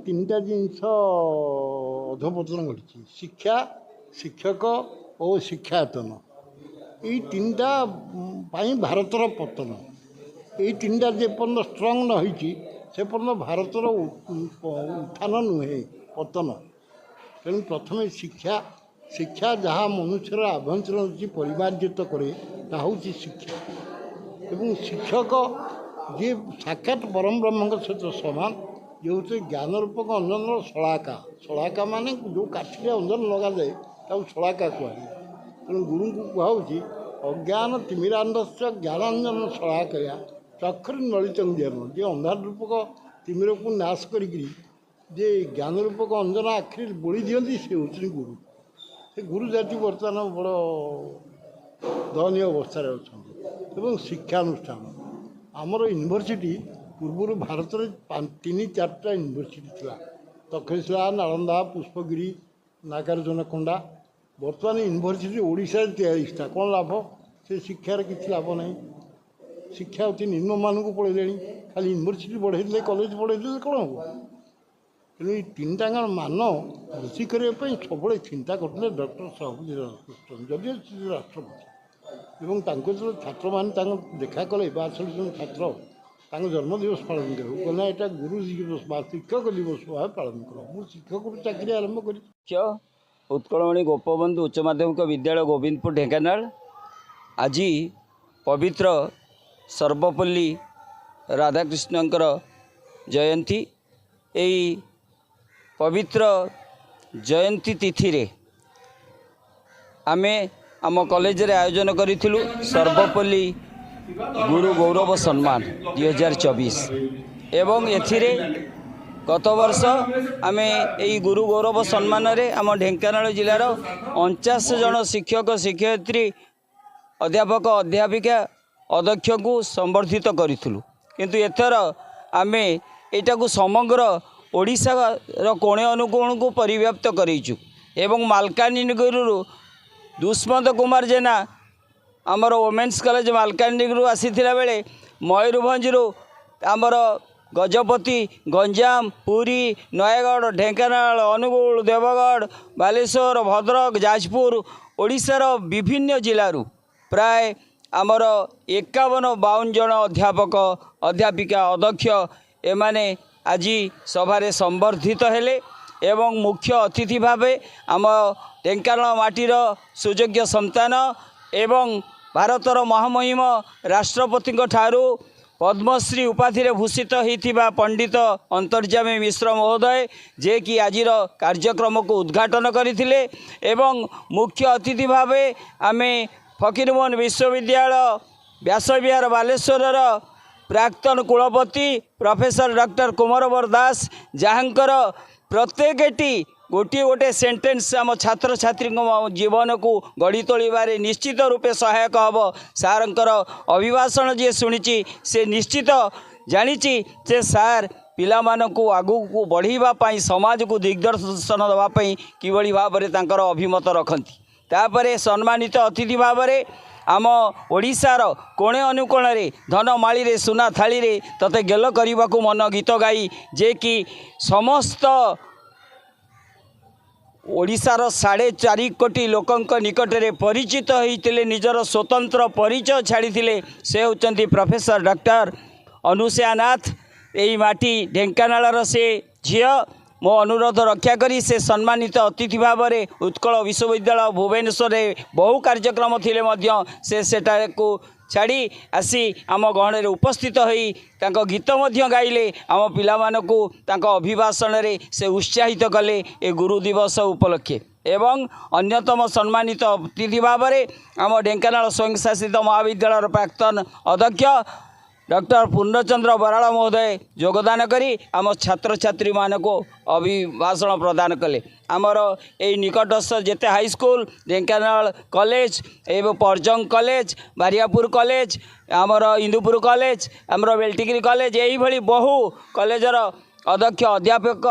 तीन टा जिनस अधपतन घटी शिक्षा शिक्षक और शिक्षायतन यही तीन टा भारतर पतन यही तीन टा जेपर्यंत स्ट्रंग न होती से पर्यंत भारतर उत्थान नुहे पतन तेणु प्रथम शिक्षा शिक्षा जहाँ मनुष्यर आभ्यंतर होती परिमार्जित करे हूँ शिक्षा एवं शिक्षक जी साक्षात परम ब्रह्म सहित सामान ये हूँ ज्ञान रूपक अंजन शलाका शलाका मान जो काठिरे अंजन लगा जाए शलाका कहुए तेणु गुरु को कहुच्छी अज्ञान तिमिरांधस्य ज्ञानांजन शलाकया चक्षुर नलित ज्ञान जे अंधार रूपक तिमिर को नाश करी जे ज्ञान रूपक अंजन आखिरी बोली दिखती से हूँ गुरु से गुरु जाति बर्तमान बड़ दयनीय अवस्था अच्छा शिक्षानुष्ठान आमर यूनिवर्सिटी पूर्व भारत में 3-4टा यूनिवर्सिटी थिला तक्षशिला नालंदा पुष्पगिरी नागार्जुनकोंडा बर्तमान यूनिवर्सिटी ओडिशा तैयारीटा कौन लाभ से शिक्षार किसी लाभ ना शिक्षा अति निम्नमान को पढ़े खाली यूनिवर्सिटी बढ़े कॉलेज बढ़े कौन हम तेणु ये तीन टाँग मान वृद्धि करने सब चिंता करते डॉक्टर सर्वपल्ली राधाकृष्णन जदि राष्ट्रपति एवं जो छात्र मैंने देखा कले छात्र जन्मदिवस पालन करूँ कहना यहाँ गुरु दिवस शिक्षक दिवस भाव पालन कर शिक्षक चाकरी आरंभ कर उत्कलमणि गोपबंधु उच्च माध्यमिक विद्यालय गोविंदपुर ढेंकानाल आज पवित्र सर्वपल्ली राधाकृष्णंकर जयंती यही पवित्र जयंती तिथि रे आमे आम कॉलेज रे आयोजन करिथिलु सर्वपल्ली गुरु गौरव सम्मान 2024 एवं एथिरे गत वर्ष आमे एई गुरु गौरव सम्मान रे आम ढेंकानाल जिलार 49 जन शिक्षक शिक्षयित्री अध्यापक अध्यापिका अध्यक्ष को संबर्धित करिथिलु किंतु एथर आमे एटा को समग्र ओडिशा रो कोणे अनुकोण को परिव्याप्त करिचु एवं मालकानगिरी दुष्मंत कुमार जेना आमर वोमेन्स कॉलेज मालकानगिरी आसीथिला बेले मयूरभंज आमर गजपति गंजाम पुरी नयगढ़ ढेंकानाल अनुगुल देवगढ़ बालेश्वर भद्रक जाजपुर ओडिशार विभिन्न जिलूर प्राय आमर 51-52 जन अध्यापक अध्यापिका अध्यक्ष एमाने आज सभारे संबर्धित हेले एवं मुख्य अतिथि भावे आम ढेंकानाल माटीर सुयोग्य संतान एवं भारतर महामहिम राष्ट्रपति ठारू पद्मश्री उपाधि भूषित होता पंडित अंतर्जामी मिश्र महोदय जे कि आज कार्यक्रम को उद्घाटन करथिले एवं मुख्य अतिथि भावे आमे फकीरमोहन विश्वविद्यालय व्यासविहार बालेश्वर प्राक्तन कुलपति प्रोफेसर डॉक्टर कुमारवर दास जहाँकर प्रत्येकटी गोटे गोटे सेंटेंस आम छात्र छात्री जीवन को गढ़ी तोड़े निश्चित रूपे सहायक हम सारंकर अभिभाषण जी शुणी से निश्चित जानी से सार पिला को आगू को बढ़ावाई समाज को दिग्दर्शन देवाई किभली भाव में अभिमत रखती तापर सम्मानित अतिथि भाव में आम ओडिशार कोणे अनुकोण रे धनमाली रे सुना थाली रे तते गेल करने को मन गीत गाई जे कि समस्त ओडिशार 4.5 कोटी लोकंक निकट में परिचित होते निजर स्वतंत्र परिचय छाड़ी से होचंती प्रोफेसर डॉक्टर अनुसया नाथ यही माटी ढेंकानाल से झील मो अनुरोध रक्षा करी से सम्मानित अतिथि भाव में उत्कल विश्वविद्यालय भुवनेश्वर बहु कार्यक्रम थिले मध्य से को छाड़ी आसी आम गहन उपस्थित होई तांको गीत मध्य गाइले आम पिलामानकु तांको अभिभाषण रे से उत्साहित कले ए गुरु दिवस उपलक्षे एवं अन्यतम सम्मानित अतिथि भाव में आम ढेंकानाल स्वयंशासित महाविद्यालय प्राक्तन अध्यक्ष डॉक्टर पूर्णचंद्र बराड़ महोदय योगदान करी आम छात्र छात्री मानको अभिभाषण प्रदान कले आमर यही निकटस्थ जेते हाईस्कूल ढेंकानाल कॉलेज एवं परजंग कॉलेज बारियापुर कॉलेज आमर इंदुपुर कॉलेज आमर बेलटिगिरी कॉलेज यही भली बहु कॉलेजर अध्यक्ष अध्यापक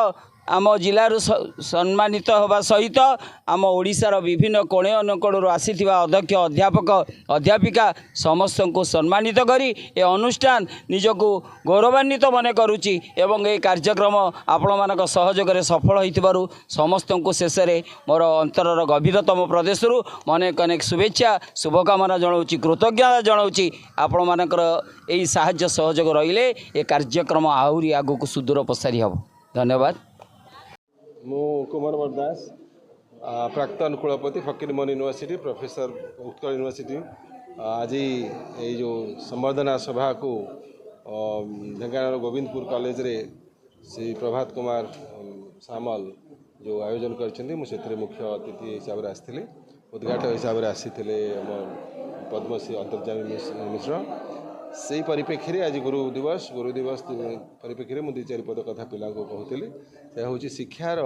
आम जिलूर सम्मानित होगा सहित आम ओडिशार विभिन्न कोणे अनुकोणु आसीथिबा अध्यक्ष अध्यापक अध्यापिका समस्त को सम्मानित करी ए अनुष्ठान निजको गौरवान्वित मन करुच्ची एवं ये कार्यक्रम आपण मानक सहयोग सफल होइथिबारु समस्त को शेष में मोर अंतरर गभीरतम प्रदेश अनेक अनेक शुभेच्छा शुभकामना जनाऊँगी कृतज्ञता जनाऊँगी आपण मानकर यही साहाय्य सहयोग रहिले ए कार्यक्रम आहरी आगक सुदूर प्रसारी हम। धन्यवाद। मु कुमार दास प्राक्तन कुलपति Fakir Mohan university professor Utkal university आज ये जो संवर्धना सभा को ढेंकानाल गोविंदपुर कॉलेज रे श्री प्रभात कुमार सामल जो आयोजन करछन्ती मुझे मुख्य अतिथि हिसाब से आसती उद्घाटक हिसाब से आसी पद्मश्री अंतर्जामी मिश्र से परिप्रेक्षी आज गुरु दिवस परिप्रेक्षी मुझे चार पद कथा पिला कहूली से हूँ शिक्षार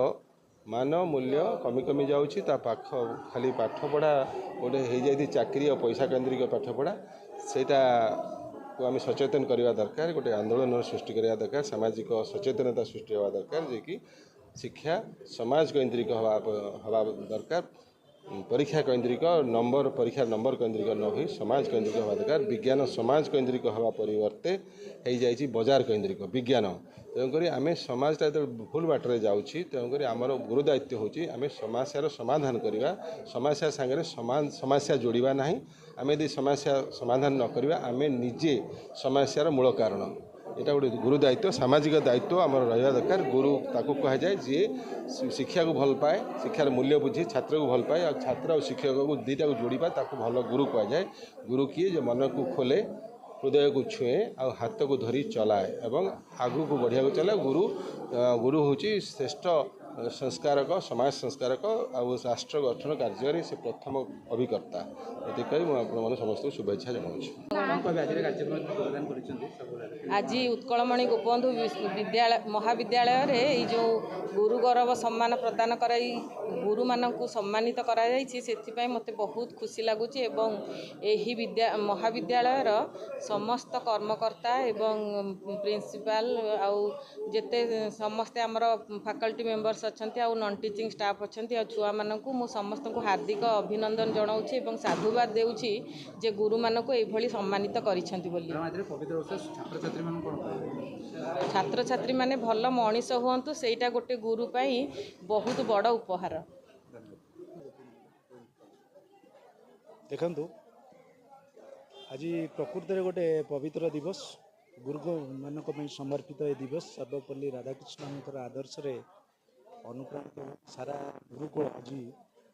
मान मूल्य कमी कमी जाऊँगी पाख खाली पाठपढ़ा गोटे हो जाती चाकरी और पैसा केन्द्रिक पाठपढ़ा सेटा को आम सचेतन करवा दरकार गोटे आंदोलन सृष्टि करवा दरकार सामाजिक सचेतनता सृष्टि हवा दरकार जे कि शिक्षा समाज केन्द्रिक हवा दरकार परीक्षा केन्द्रिक नंबर परीक्षा नंबर केन्द्रिक न हो समाज केन्द्रिक हवा दरकार विज्ञान समाज केन्द्रिक हवा परिवर्ते हो जाइए बजार केन्द्रिक विज्ञान तेणुक आम समाजटा जो भूल बाटर जाऊँगी तेणुक आमर गुरु दायित्व होची आम समस्यार समाधान करवा समस्या सागर समस्या जोड़वा ना आम यदि समस्या समाधान न करवा आम निजे समस्यार मूल कारण यहाँ गोटे गुरु दायित्व सामाजिक दायित्व आम रहा दरकार गुरु ताकू कह जाए जी शिक्षा को भल पाए शिक्षार मूल्य बुझे छात्र को भल पाए और छात्र और शिक्षक को दुईटा को जोड़ा ताकू भल गुरु कह जाए गुरु किए जो मन को खोले हृदय को छुए और हाथ को धरी चलाए एवं आगू को बढ़िया को चलाए गुरु हूँ श्रेष्ठ संस्कारक समाज संस्कारक और राष्ट्र गठन कार्य से प्रथम अभिकर्ता ये कही मुझे समस्त शुभेच्छा जनाऊँ। आज उत्कलमणि गोपबंधु विद्यालय महाविद्यालय रे जो गुरु गौरव सम्मान प्रदान कराई गुरु मानक सम्मानित करा मते बहुत खुशी लगुच एवं यही महाविद्यालयर समस्त कर्मकर्ता एवं प्रिंसिपाल आउ जेते समस्ते आमर फैकल्टी मेंबर्स अच्छा नॉन टीचिंग स्टाफ अच्छा छुआ मानक मु समस्त को हार्दिक अभिनंदन जनाऊँगी एवं साधुवाद देउछि जे गुरु मानक एभली सम्मानित करिसेंति बोली छात्र छात्री माने भल मनीष हुंतु सेटा गोटे गुरु पाई बहुत बड़ उपहार। देखंतु आज प्रकृति में गोटे पवित्र दिवस गुरु मानक समर्पित ये दिवस सर्वपल्ली राधाकृष्ण आदर्श रे अनुप्राणित सारा गुरुकुल आज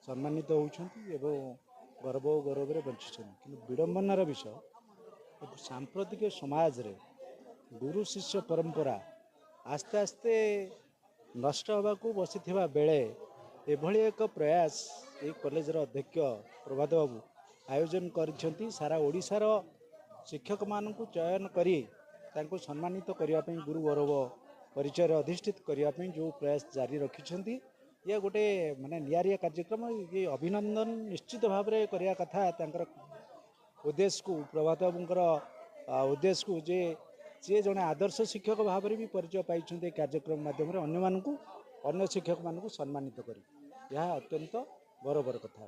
सम्मानित होती गर्व गौरव बंची कि विडंबनार विषय सांप्रतिक समाज रे गुरु शिष्य परंपरा आस्ते आस्ते नष्ट होगा बसी बेले एभली एक प्रयास ये कॉलेजर अध्यक्ष प्रभात बाबू आयोजन कर सारा ओडिशार शिक्षक मानू चयन करी तांको सम्मानित करने गुरु गौरव परिचय अधिष्ठित करने जो प्रयास जारी रखिंट ये गोटे माने नियारिया कार्यक्रम ये अभिनंदन निश्चित भाव में करने कथा तांकर उद्देश्य को प्रभात बाबूंकर उद्देश्य को जे सी जड़े आदर्श शिक्षक भाव में भी परिचय पाई कार्यक्रम माध्यम अन्य शिक्षक मानू सम्मानित कर यह अत्यंत गौरवर कथा।